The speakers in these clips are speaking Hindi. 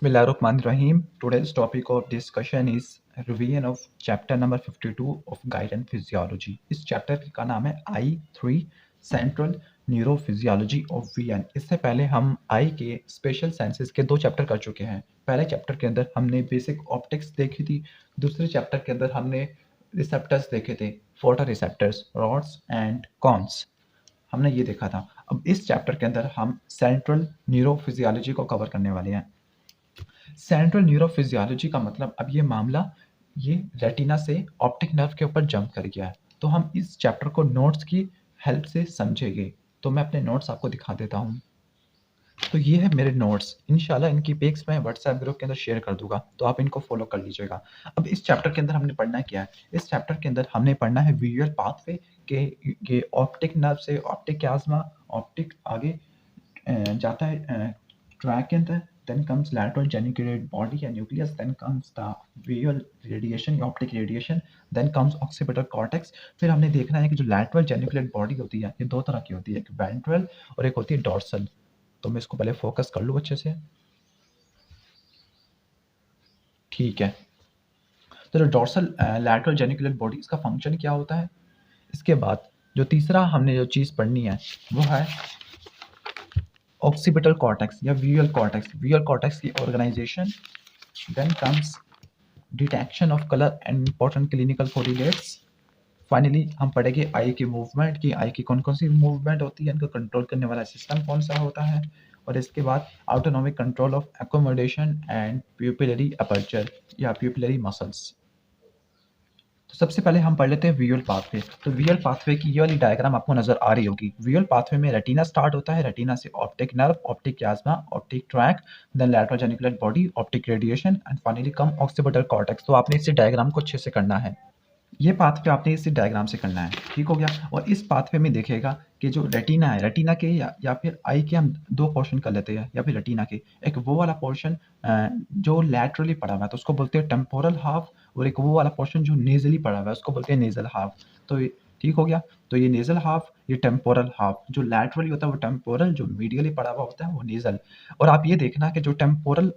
Bismillahirrahmanirrahim. Today's topic of discussion is revision of chapter number 52 of Guide and Physiology. इस चैप्टर का नाम है I3 central neurophysiology of VN. इससे पहले हम आई के स्पेशल सेंसेस के 2 चैप्टर कर चुके हैं। पहले चैप्टर के अंदर हमने बेसिक ऑप्टिक्स देखी थी, दूसरे चैप्टर के अंदर हमने रिसेप्टर्स देखे थे, photo receptors, rods and cons, हमने ये देखा था। अब इस चैप्टर के अंदर हम सेंट्रल न्यूरोफिजियोलॉजी को कवर करने वाले हैं। सेंट्रल न्यूरोफिजियोलॉजी का मतलब अब ये मामला ये रेटिना से ऑप्टिक नर्व के ऊपर जंप कर गया है, तो हम इस चैप्टर को नोट्स की हेल्प से समझेंगे। तो मैं अपने नोट्स आपको दिखा देता हूँ। तो ये है मेरे नोट्स, इंशाल्लाह इनकी पिक्स मैं व्हाट्सएप ग्रुप के अंदर शेयर कर दूंगा, तो आप इनको फॉलो कर लीजिएगा। अब इस चैप्टर के अंदर हमने पढ़ना क्या है? इस चैप्टर के अंदर हमने पढ़ना है विजुअल पाथवे के ऑप्टिक नर्व से ऑप्टिक क्याज्मा, ऑप्टिक आगे जाता है ट्रैक के अंदर, then comes lateral geniculate body and nucleus, then comes the visual radiation या optic radiation, then comes occipital cortex। फिर हमने देखना है कि जो lateral geniculate body होती है ये 2 तरह की होती है, एक ventral और एक होती है dorsal। तो मैं इसको पहले फोकस कर लूँ अच्छे से, ठीक है। तो जो डॉर्सल लैटरल जेनिकुलेट बॉडी, इसका फंक्शन क्या होता है? इसके बाद जो तीसरा हमने जो चीज़ पढ़नी है वो है ऑक्सीपिटल कॉर्टेक्स या विजुअल कॉर्टेक्स। विजुअल कॉर्टेक्स की organisation, then comes detection of colour and important clinical correlates. Finally हम पढ़ेंगे आई की मूवमेंट की, आई की कौन कौन सी मूवमेंट होती है, इनको कंट्रोल करने वाला सिस्टम कौन सा होता है, और इसके बाद autonomic control of accommodation and pupillary aperture या प्यूपिलरी मसल्स। तो सबसे पहले हम पढ़ लेते हैं विजुअल पाथवे। तो विजुअल पाथवे की ये वाली डायग्राम आपको नजर आ रही होगी। विजुअल पाथवे में रेटिना स्टार्ट होता है, रेटिना से optic nerve, optic chiasma, optic tract, then lateral geniculate body, optic radiation and finally come occipital cortex. तो आपने इस डायग्राम को अच्छे से करना है। ये पाथवे आपने इसी डायग्राम से करना है, ठीक हो गया। और इस पाथवे में देखेगा कि जो रेटिना है, रेटिना के या फिर आई के हम 2 पोर्शन कर लेते हैं, या फिर रेटिना के एक वो वाला पोर्शन जो लैटरली पड़ा हुआ है तो उसको बोलते हैं टेम्पोरल हाफ, और एक वो वाला पोर्शन जो नेजली पड़ा हुआ है उसको बोलते हैं नेजल हाफ। तो ये ठीक हो गया। तो ये नेजल हाफ, ये टेम्पोरल हाफ। जो लैटरली होता है वो टेम्पोरल, जो मीडियली पड़ा हुआ होता है वो नेजल। और आप ये देखना कि जो टेम्पोरल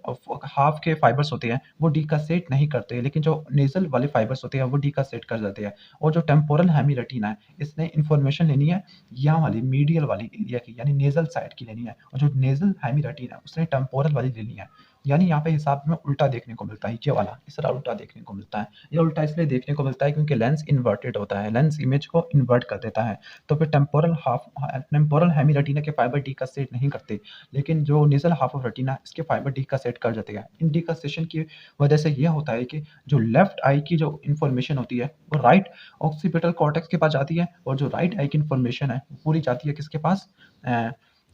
हाफ के फाइबर्स होते हैं वो डीकासेट नहीं करते, लेकिन जो नेजल वाले फाइबर्स होते हैं वो डीकासेट कर देते हैं। और जो टेम्पोरल हेमी रेटिना है इसने इन्फॉर्मेशन लेनी है यहाँ वाली मीडियल वाली एरिया की, यानी नेजल साइड की लेनी है, और जो नेजल हेमी रेटिना है उसने टेम्पोरल वाली लेनी है। यानी यहाँ पे हिसाब में उल्टा देखने को मिलता है, ये वाला इस तरह उल्टा देखने को मिलता है। ये उल्टा इसलिए देखने को मिलता है क्योंकि लेंस इन्वर्टेड होता है, लेंस इमेज को इन्वर्ट कर देता है। तो फिर टेम्पोरल हेमी रेटिना के फाइबर डीकासेट नहीं करते, लेकिन जो नेजल हाफ ऑफ रेटिना इसके फाइबर डीकासेट कर देते हैं। इन डीकासेशन की वजह से यह होता है कि जो लेफ्ट आई की जो इन्फॉर्मेशन होती है वो राइट ऑक्सीपिटल कॉर्टेक्स के पास जाती है, और जो राइट आई की इन्फॉर्मेशन है वो पूरी जाती है किसके पास?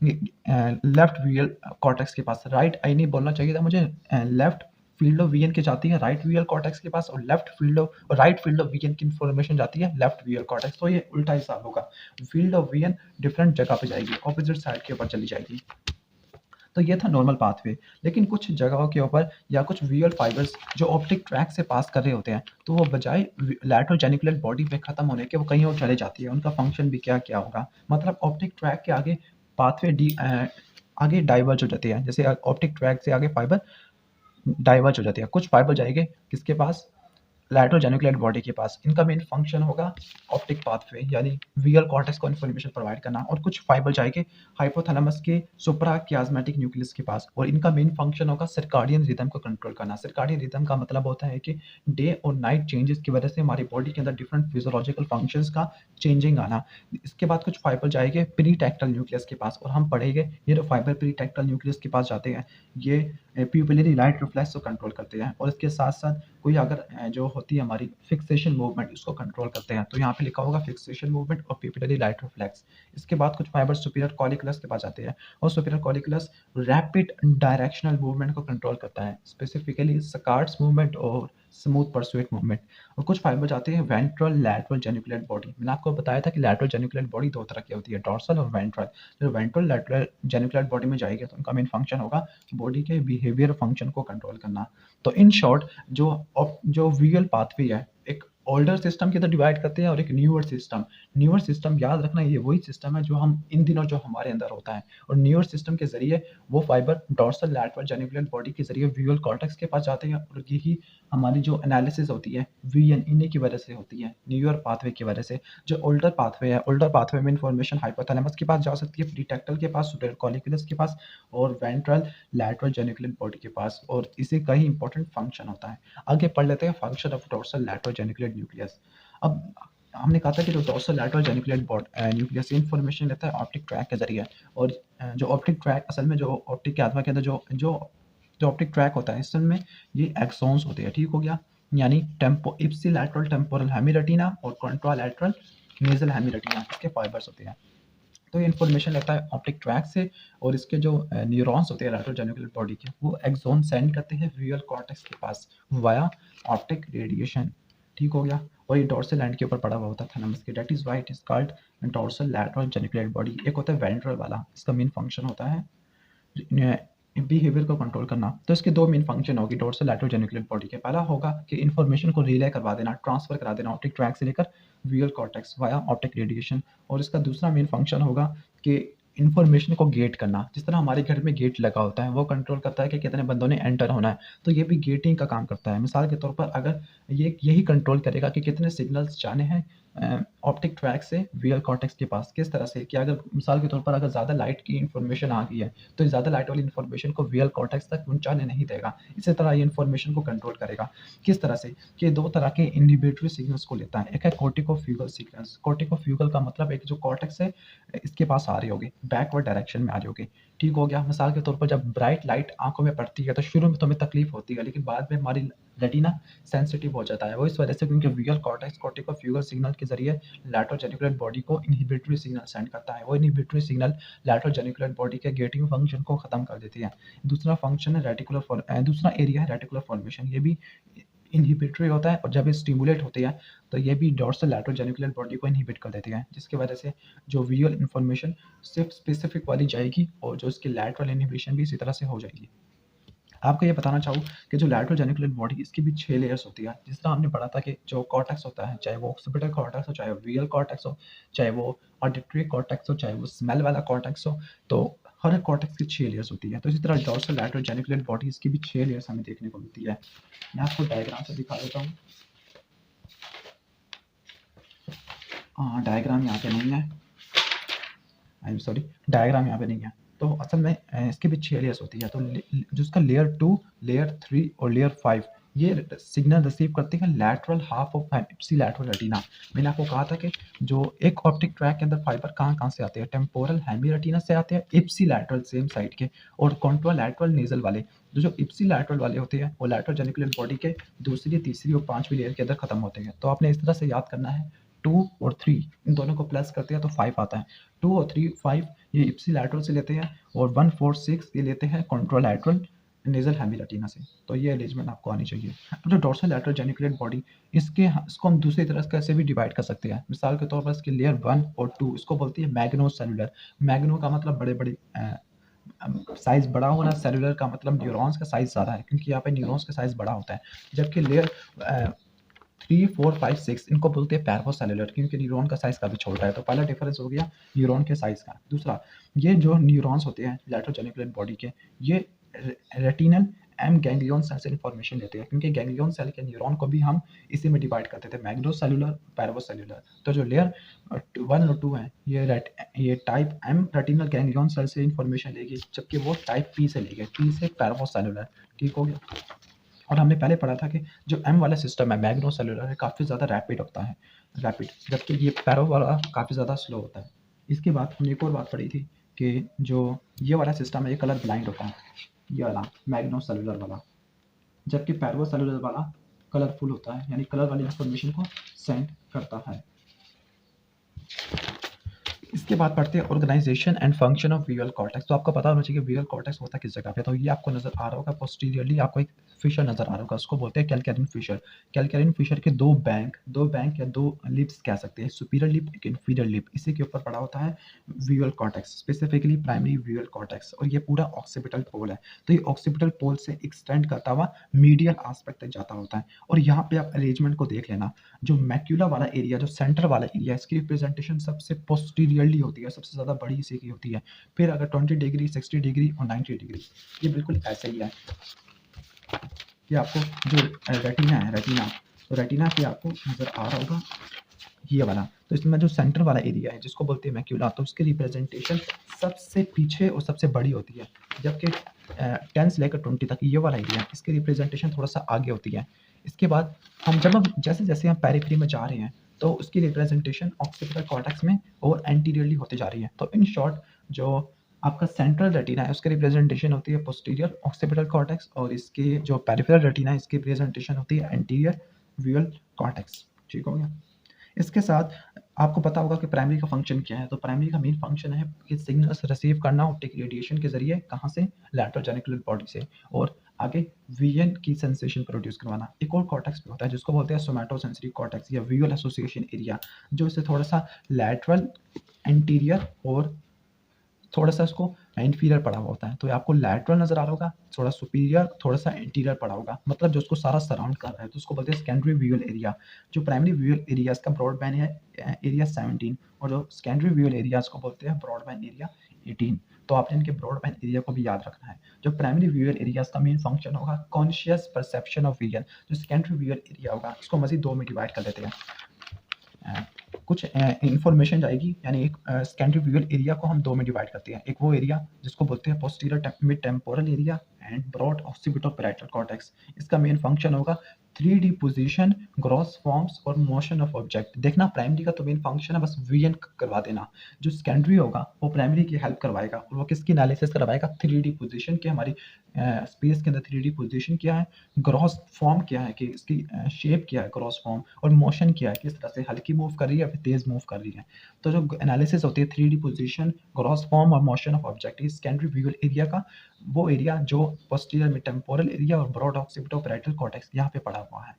लेफ्ट विजुअल कॉर्टेक्स के पास। राइट आई नहीं बोलना चाहिए था मुझे, लेफ्ट फील्ड ऑफ विजन के जाती है राइट विजुअल कॉर्टेक्स के पास, और left field of right field of vision की इन्फॉर्मेशन जाती है लेफ्ट विजुअल कॉर्टेक्स। तो ये उल्टा हिसाब होगा, फील्ड ऑफ विजन डिफरेंट जगह पे जाएगी, ऑपोजिट साइड के ऊपर चली जाएगी। तो ये था नॉर्मल पाथवे। लेकिन कुछ जगहों के ऊपर या कुछ विजुअल फाइबर्स जो ऑप्टिक ट्रैक से पास कर रहे होते हैं तो वो बजाय लैटरल जेनिकुलेट बॉडी पे खत्म होने के वो कहीं और चले जाती है। उनका फंक्शन भी क्या क्या होगा, मतलब ऑप्टिक ट्रैक के आगे पाथवे आगे डाइवर्ज हो जाते हैं। जैसे ऑप्टिक ट्रैक से आगे फाइबर डाइवर्ज हो जाती है, कुछ फाइबर जाएंगे किसके पास? लैटरल जेनिकुलेट बॉडी के पास। इनका मेन फंक्शन होगा ऑप्टिक पाथवे यानी विजुअल कॉर्टेक्स को इन्फॉर्मेशन प्रोवाइड करना, और कुछ फाइबर जाएंगे हाइपोथैलेमस के सुप्रा कियाज्मेटिक न्यूक्लियस के पास, और इनका मेन फंक्शन होगा सर्काडियन रिदम को कंट्रोल करना। सर्काडियन रिदम का मतलब होता है कि डे और नाइट चेंजेस की वजह से हमारी बॉडी के अंदर डिफरेंट फिजियोलॉजिकल फंक्शंस का चेंजिंग आना। इसके बाद कुछ फाइबर जाएंगे प्रीटेक्टल न्यूक्लियस के पास, और हम पढ़ेंगे ये जो फाइबर प्रीटेक्टल न्यूक्लियस के पास जाते हैं ये प्यूपिलरी लाइट रिफ्लेक्स को कंट्रोल करते हैं, और इसके साथ साथ कोई अगर जो होती है हमारी फिक्सेशन मूवमेंट उसको कंट्रोल करते हैं। तो यहाँ पे लिखा होगा फिक्सेशन मूवमेंट और प्यूपिलरी लाइट रिफ्लेक्स। इसके बाद कुछ फाइबर सुपीरियर कॉलिकुलस के पास आते हैं, और superior colliculus rapid directional movement को कंट्रोल करता है, स्पेसिफिकली सकार्ड्स मूवमेंट और स्मूथ परसुएट मूवमेंट। और कुछ फाइबर जाते हैं वेंट्रल लैटरल जेनिकुलेट बॉडी। मैंने आपको बताया था कि लैटरल जेनिकुलेट बॉडी 2 तरह की होती है, डॉर्सल और वेंट्रल। जो वेंट्रल लैटरल जेनिकुलेट बॉडी में जाएगी तो उनका मेन फंक्शन होगा बॉडी के बिहेवियर फंक्शन को कंट्रोल करना। तो इन शॉर्ट जो विजुअल पाथवे है एक ओल्डर सिस्टम की तरह डिवाइड करते हैं और एक न्यूअर सिस्टम याद रखना ये वही सिस्टम है जो हम इन दिनों जो हमारे अंदर होता है, और न्यूअर सिस्टम के जरिए वो fibre dorsal lateral genicular body के जरिए विजुअल कॉर्टेक्स के पास जाते हैं, और यही हमारी जो एनालिसिस होती है वीएन इन्हीं की वजह से होती है, न्यूअर पाथवे की वजह से। जो ओल्डर पाथवे है, ओल्डर पाथवे में इन्फॉर्मेशन हाइपोथैलेमस के पास जा सकती है, प्रीटेक्टल के पास, सुपेरियर कॉलिकुलस के पास, और वेंट्रल लैटरल जेनिकुलर बॉडी के पास, और इसे कई इंपॉर्टेंट फंक्शन होता है। आगे पढ़ लेते हैं function of dorsal lateral genicular nucleus. अब हमने कहा था कि जो डोर्सल लैटरल जेनिकुलर न्यूक्लियस से इंफॉर्मेशन लेता है ऑप्टिक ट्रैक के जरिए, और जो ऑप्टिक ट्रैक असल में जो ऑप्टिक के आत्मा के अंदर जो जो जो ऑप्टिक ट्रैक होता है असल में ये एक्सॉन्स होते हैं, ठीक हो गया, यानी टेम्पो इप्सिलैटरल टेम्पोरल हेमिरेटिना और कॉन्ट्रालैटरल नेजल हेमिरेटिना इसके फाइबर्स होते हैं। तो ये इन्फॉर्मेशन लेता है ऑप्टिक ट्रैक से, और इसके जो न्यूरॉन्स होते हैं लैटरल जेनिकुलर बॉडी के वो एक्सॉन सेंड करते हैं विजुअल कॉर्टेक्स के पास वाया ऑप्टिक रेडिएशन, ठीक हो गया। और ये डोर्सल एंड के ऊपर पड़ा हुआ होता है थैलेमस के, that is why it is called dorsal lateral genicular body. एक होता है वेंट्रल वाला, इसका मेन फंक्शन होता है बिहेवियर को कंट्रोल करना। तो इसके दो मेन फंक्शन होगी डोर्सल लैटरल जेनिकुलर बॉडी के। पहला होगा कि इन्फॉर्मेशन को रिले करवा देना, ट्रांसफर करा देना ऑप्टिक ट्रैक से लेकर visual cortex via optic radiation. और इसका दूसरा मेन फंक्शन होगा कि इन्फॉर्मेशन को गेट करना, जिस तरह हमारे घर में गेट लगा होता है वो कंट्रोल करता है कि कितने बंदों ने एंटर होना है, तो ये भी गेटिंग का काम करता है। मिसाल के तौर पर अगर ये यही कंट्रोल करेगा कि कितने सिग्नल्स जाने हैं ऑप्टिक ट्रैक से विजुअल कॉर्टेक्स के पास, किस तरह से कि अगर मिसाल के तौर पर अगर ज़्यादा लाइट की इन्फॉर्मेशन आ गई है तो ज़्यादा लाइट वाली इन्फॉर्मेशन को विजुअल कॉर्टेक्स तक पहुंचाने नहीं देगा। इसी तरह ये इन्फॉर्मेशन को कंट्रोल करेगा, किस तरह से कि दो तरह के इनहिबिटरी सिग्नल्स को लेता है। एक है कोर्टिकोफ्यूगल सिग्नल्स, कोर्टिकोफ्यूगल का मतलब एक जो कॉर्टेक्स है इसके पास आ रहे होगे, बैकवर्ड डायरेक्शन में आ रहे होगे, ठीक हो गया। मिसाल के तौर पर जब ब्राइट लाइट आंखों में पड़ती है तो शुरू में तो हमें तकलीफ होती है, लेकिन बाद में हमारी रेटिना सेंसिटिव हो जाता है, वो इस वजह से क्योंकि विजुअल कॉर्टेक्स कोर्टिकोफ्यूगल सिग्नल के जरिए लैटरल जेनिकुलर बॉडी को इनहिबिटरी सिग्नल सेंड करता है। वो inhibitory signal lateral genicular body के गेटिंग फंक्शन को खत्म कर देती है। दूसरा फंक्शन है दूसरा एरिया है रेटिकुलर फॉर्मेशन, ये भी इनहिबिटरी होता है, और जब ये स्टिमुलेट होती है तो ये भी डोर्सल लैटरल जेनिकुलर बॉडी को इनहिबिट कर देती है, जिसकी वजह से जो विजुअल इन्फॉर्मेशन सिर्फ स्पेसिफिक वाली जाएगी, और जो इसकी लैटरल इनहिबिशन भी इसी तरह से हो जाएगी। आपको ये बताना चाहूँ कि जो लैटरल जेनिकुलर बॉडी इसकी भी 6 लेयर्स होती है। जिस तरह हमने पढ़ा था कि जो कॉर्टेक्स होता है, चाहे वो ऑक्सीपिटल कॉर्टेक्स हो, चाहे वो विजुअल कॉर्टेक्स हो, चाहे वो ऑडिटरी कॉर्टेक्स हो, चाहे वो स्मेल वाला कॉर्टेक्स हो, तो हर एक कॉर्टेक्स की 6 लेयर्स होती है। तो इसी तरह डोर्सल लैटरल जेनिकुलर बॉडी इसकी भी 6 लेयर्स हमें देखने को मिलती है। मैं आपको डायग्राम से दिखा देता हूँ। डायग्राम यहाँ पे नहीं है, आई एम सॉरी, डायग्राम यहाँ पे नहीं है। तो असल में इसके भी 6 लेयर्स होती है। तो जो इसका लेयर 2, लेयर 3 और लेयर 5 ये सिग्नल रिसीव करते हैं lateral half of ipsilateral retina. मैंने आपको कहा था कि जो एक ऑप्टिक ट्रैक के अंदर फाइबर कहाँ कहाँ से आते हैं, टेम्पोरल हेमिरेटिना से आते हैं, इप्सिलैटरल सेम साइड के, और कॉन्ट्रालैटरल नेजल वाले। जो इप्सिलैटरल वाले होते हैं वो लैटरल जेनिकुलर बॉडी के दूसरी, तीसरी और 5वीं लेयर के अंदर खत्म होते हैं। तो आपने इस तरह से याद करना है, 2 और 3 इन दोनों को प्लस करते हैं तो 5 आता है। 2 और 3 5 ये इप्सिलैटरल से लेते हैं, और 1 4 6 ये लेते हैं कॉन्ट्रालैटरल नेजल हेमिरेटिना से। तो ये अरेंजमेंट आपको आनी चाहिए। अब जो डोर्सल लैटरल जेनिकुलर बॉडी इसको हम दूसरी तरह कैसे भी डिवाइड कर सकते हैं। मिसाल के तौर पर इसके लेयर 1 और 2 इसको बोलती है मैग्नो सेलुलर। मैग्नो का मतलब बड़े बड़े साइज बड़ा होना, सेलुलर का मतलब न्यूरॉन्स का साइज ज़्यादा है, क्योंकि यहाँ पे न्यूरॉन्स का साइज बड़ा होता है। जबकि लेयर 3 4 5 6 इनको बोलते हैं पैरवोसेलुलर, क्योंकि न्यूरॉन का साइज काफ़ी छोटा है। तो पहला डिफरेंस हो गया न्यूरॉन के साइज का। दूसरा, ये जो न्यूरॉन्स होते हैं लैटरल जेनिकुलर बॉडी के, ये रेटिनल एम गैंग्लियन सेल से इन्फॉर्मेशन लेते हैं, क्योंकि गैंग्लियन सेल के न्यूरॉन को भी हम इसी में डिवाइड करते थे, मैग्नोसेलुलर, पैरवोसेलुलर। तो जो लेयर 1 और 2 है ये type M retinal ganglion cell से इन्फॉर्मेशन लेगी, जबकि वो टाइप पी से लेंगे, पी से पैरवोसेलुलर, ठीक हो गया। और हमने पहले पढ़ा था कि जो एम वाला सिस्टम है मैग्नो सेलुलर है, काफ़ी ज़्यादा रैपिड होता है, रैपिड, जबकि ये पैरो वाला काफ़ी ज़्यादा स्लो होता है। इसके बाद हमने एक और बात पढ़ी थी कि जो ये वाला सिस्टम है ये कलर ब्लाइंड होता है, ये वाला मैग्नो सेलुलर वाला, जबकि पैरो सेलुलर वाला कलरफुल होता है, यानी कलर वाली इन्फॉर्मेशन को सेंड करता है। इसके बाद पढ़ते हैं organisation and function of visual cortex. तो आपको पता होना चाहिए विजुअल कॉर्टेक्स होता किस जगह पे। तो ये आपको नजर आ रहा होगा पोस्टीरियरली, आपको एक फिशर नजर आ रहा होगा, उसको बोलते हैं कैलकैरिन फिशर। कैलकैरिन फिशर के दो बैंक या दो लिप्स कह सकते हैं, सुपीरियर लिप एक इंफीरियर लिप, इसी के ऊपर पड़ा होता है visual cortex, specifically primary visual cortex. और ये पूरा ऑक्सीपिटल पोल है। तो ये ऑक्सीपिटल पोल से एक्सटेंड करता हुआ मीडियल एस्पेक्ट तक जाता होता है। और यहाँ पे आप अरेंजमेंट को देख लेना, जो मैक्यूला वाला एरिया, जो सेंटर वाला एरिया, इसकी रिप्रेजेंटेशन सबसे पोस्टीरियरली होती है, सबसे ज़्यादा बड़ी इसी की होती है। फिर अगर 20 डिग्री, 60 डिग्री और 90 डिग्री, ये बिल्कुल ऐसे ही है कि आपको जो रेटिना है, रेटिना, तो रेटिना की आपको नज़र आ रहा होगा ये वाला। तो इसमें जो सेंटर वाला एरिया है जिसको बोलते हैं मैक्यूला, तो उसकी रिप्रेजेंटेशन सबसे पीछे और सबसे बड़ी होती है। जबकि 10 से लेकर 20 तक ये वाला एरिया, इसकी रिप्रेजेंटेशन थोड़ा सा आगे होती है। इसके बाद हम जैसे जैसे हम पेरिफेरी में जा रहे हैं तो उसकी रिप्रेजेंटेशन ऑक्सीपिटल कॉर्टेक्स में और एंटीरियरली होती जा रही है। तो इन शॉर्ट जो आपका सेंट्रल रेटिना है उसकी रिप्रेजेंटेशन होती है पोस्टीरियर ऑक्सीपिटल कॉर्टेक्स, और इसके जो पेरिफेरल रेटिना है इसकी रिप्रेजेंटेशन होती है एंटीरियर विजुअल कॉर्टेक्स। ठीक हो गया। इसके साथ आपको पता होगा कि प्राइमरी का फंक्शन क्या है। तो प्राइमरी का मेन फंक्शन है कि सिग्नल्स रिसीव करना ऑप्टिक रेडिएशन के जरिए, कहाँ से, लैटरल जेनिकुलर बॉडी से, और आगे विजन की सेंसेशन प्रोड्यूस करवाना। एक और कॉर्टेक्स भी होता है जिसको बोलते हैं सोमैटोसेंसरी कॉर्टेक्स या विजुअल एसोसिएशन एरिया, जो इससे थोड़ा सा लैटरल, एंटीरियर और थोड़ा सा इसको इंफीरियर पड़ा हुआ होता है। तो आपको लैटरल नजर आ रहा होगा, थोड़ा सुपीरियर, थोड़ा सा इंटीरियर पड़ा होगा, मतलब जो उसको सारा सराउंड कर रहा है। तो उसको बोलते हैं सेकेंडरी विजुअल एरिया। जो प्राइमरी विजुअल एरिया इसका ब्रॉड बैंड है एरिया 17, और जो सेकेंडरी विजुअल एरिया इसको बोलते हैं ब्रॉड बैंड एरिया 18। तो आपने इनके ब्रॉड बैंड एरिया को भी याद रखना है। जो प्राइमरी विजुअल एरिया का मेन फंक्शन होगा कॉन्शियस परसेप्शन ऑफ विजन। जो सेकेंडरी विजुअल एरिया होगा इसको मजीद दो में डिवाइड कर देते हैं। कुछ इंफॉर्मेशन जाएगी, यानी एक सेकेंडरी विजुअल एरिया को हम दो में डिवाइड करते हैं। एक वो एरिया जिसको बोलते हैं posterior mid temporal area and broad occipital parietal cortex. इसका मेन फंक्शन होगा 3D पोजीशन, ग्रॉस फॉर्म्स और मोशन ऑफ ऑब्जेक्ट। देखना प्राइमरी का तो मेन फंक्शन है बस विजन करवा देना। जो सेकेंडरी होगा वो प्राइमरी की हेल्प करवाएगा, और वो किसकी एनालिसिस करवाएगा, 3D पोजीशन की, हमारी स्पेस के अंदर 3D पोजीशन क्या है, ग्रॉस फॉर्म क्या है कि इसकी शेप क्या है ग्रॉस फॉर्म, और मोशन क्या है, किस तरह से हल्की मूव कर रही है या फिर तेज मूव कर रही है। तो जो एनालिसिस होती है 3D पोजीशन, ग्रॉस फॉर्म और मोशन ऑफ ऑब्जेक्ट, इस सेकेंडरी विजुअल एरिया का वो एरिया जो पोस्टीरियर मिड टेम्पोरल एरिया और ब्रॉड ऑक्सीपिटल पैराइटल कॉर्टेक्स यहाँ पे पड़ा हुआ है।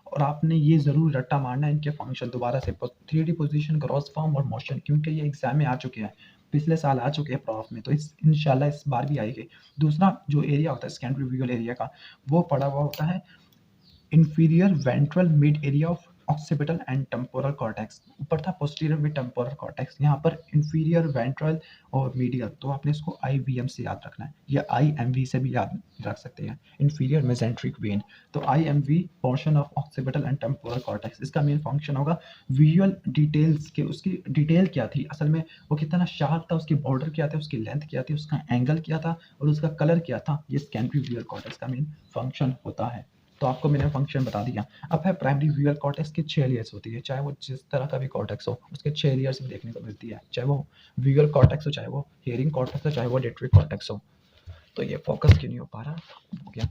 और आपने ये जरूर रट्टा मारना है इनके फंक्शन दोबारा से, 3D पोजीशन, ग्रॉस फॉर्म और मोशन, क्योंकि ये एग्जाम में आ चुके हैं, पिछले साल आ चुके हैं प्रॉफ में, तो इस इंशाल्लाह इस बार भी आएंगे। दूसरा जो एरिया होता है सेकेंडरी विजुअल एरिया का, वो पड़ा हुआ होता है inferior ventral mid area of occipital and temporal cortex. ऊपर था पोस्टीरियर मिड टेम्पोरल कॉर्टेक्स, यहाँ पर इंफीरियर वेंट्रल और मीडियल। तो आपने इसको IVM से याद रखना है, या IMV से भी याद रख सकते हैं, इंफीरियर मेसेंट्रिक वेन। तो IMV portion of occipital and temporal cortex, इसका मेन फंक्शन होगा विजुअल डिटेल्स के, उसकी डिटेल क्या थी असल में, वो कितना शार्प था, उसकी बॉर्डर क्या थी, उसकी लेंथ क्या थी, उसका एंगल क्या था और उसका कलर क्या था। ये सेकेंडरी विजुअल कॉर्टेक्स का मेन फंक्शन होता है। तो आपको मैंने फंक्शन बता दिया। अब है प्राइमरी विजुअल कॉर्टेक्स की 6 लेयर्स होती है, चाहे वो जिस तरह का भी कॉर्टेक्स हो उसके 6 लेयर्स भी देखने को मिलती है, चाहे वो विजुअल कॉर्टेक्स हो, चाहे वो हियरिंग कॉर्टेक्स हो, चाहे वो ऑडिटरी कॉर्टेक्स हो। तो ये फोकस क्यों नहीं हो पा रहा, हो गया।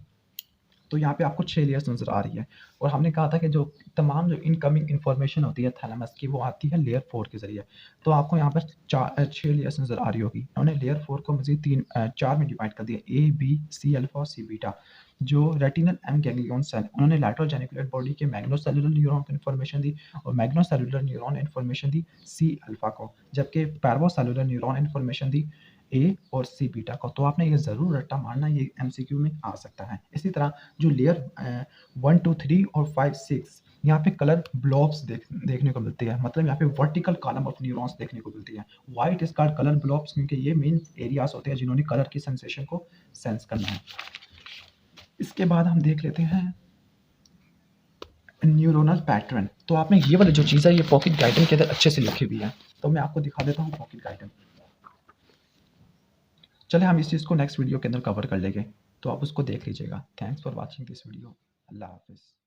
तो यहाँ पे आपको 6 लेयर्स नजर आ रही है, और हमने कहा था कि जो तमाम जो इनकमिंग इन्फॉर्मेशन होती है थैलेमस की वो आती है लेयर 4 के जरिए। तो आपको यहाँ पर 6 लेयर्स नजर आ रही होगी। उन्होंने लेयर 4 को मजीद 4 में डिवाइड कर दिया, A B C अल्फा और C बीटा। जो रेटिनल एंड गैंग्लियन सेल, उन्होंने लैटरल जेनिकुलर बॉडी के मैग्नोसेलुलर न्यूरॉन को इन्फॉर्मेशन दी, और मैग्नोसेलुलर न्यूरॉन इन्फॉर्मेशन दी C अल्फा को, जबकि पैरवोसेलुलर न्यूरॉन इन्फॉर्मेशन दी A और C बीटा को। तो आपने ये जरूर रट्टा मारना, ये MCQ में आ सकता है। इसी तरह जो लेयर 1 2 3 और 5 6, यहाँ पे कलर ब्लॉब्स देखने को मिलती है, मतलब यहाँ पे वर्टिकल कॉलम ऑफ न्यूरॉन्स देखने को मिलती है। White is called colour blobs, क्योंकि ये मेन एरियाज होते हैं जिन्होंने कलर की सेंसेशन को सेंस करना है। इसके बाद हम देख लेते हैं न्यूरोनल पैटर्न। तो आपने ये वाली जो चीज़ है ये पॉकेट गाइडन के अंदर अच्छे से लिखी हुई है, तो मैं आपको दिखा देता हूँ पॉकेट गाइडन। चले हम इस चीज़ को नेक्स्ट वीडियो के अंदर कवर कर लेंगे, तो आप उसको देख लीजिएगा। Thanks for watching this video. अल्लाह हाफिज़।